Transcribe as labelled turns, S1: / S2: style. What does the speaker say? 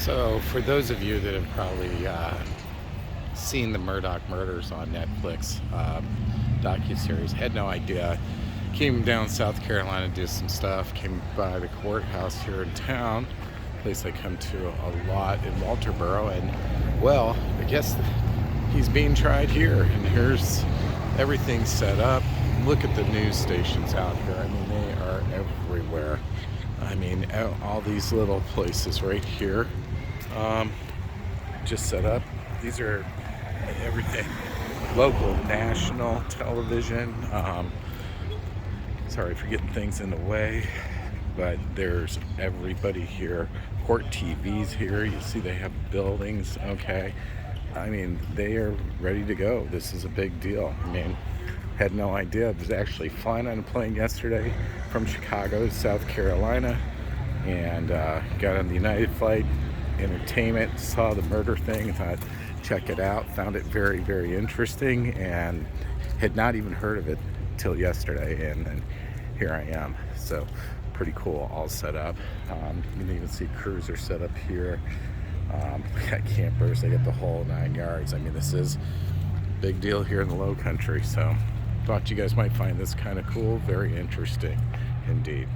S1: So, for those of you that have probably seen the Murdaugh murders on Netflix docuseries, had no idea. Came down South Carolina to do some stuff. Came by the courthouse here in town, place I come to a lot in Waltersboro, and well, I guess he's being tried here. And here's everything set up. Look at the news stations out here. I mean, they are everywhere. I mean, all these little places right here, just set up. These are everything. Local, national television. Sorry for getting things in the way, but there's everybody here. Court TV's here. You see they have buildings, okay? I mean, they are ready to go. This is a big deal. I mean, had no idea. I was actually flying on a plane yesterday from Chicago to South Carolina, and got on the United flight, entertainment, saw the murder thing, thought, check it out, found it very, very interesting, and had not even heard of it till yesterday, and then here I am. So pretty cool, all set up. You can even see crews are set up here. We got campers, they got the whole 9 yards. I mean, this is a big deal here in the Low Country, so thought you guys might find this kind of cool, very interesting indeed.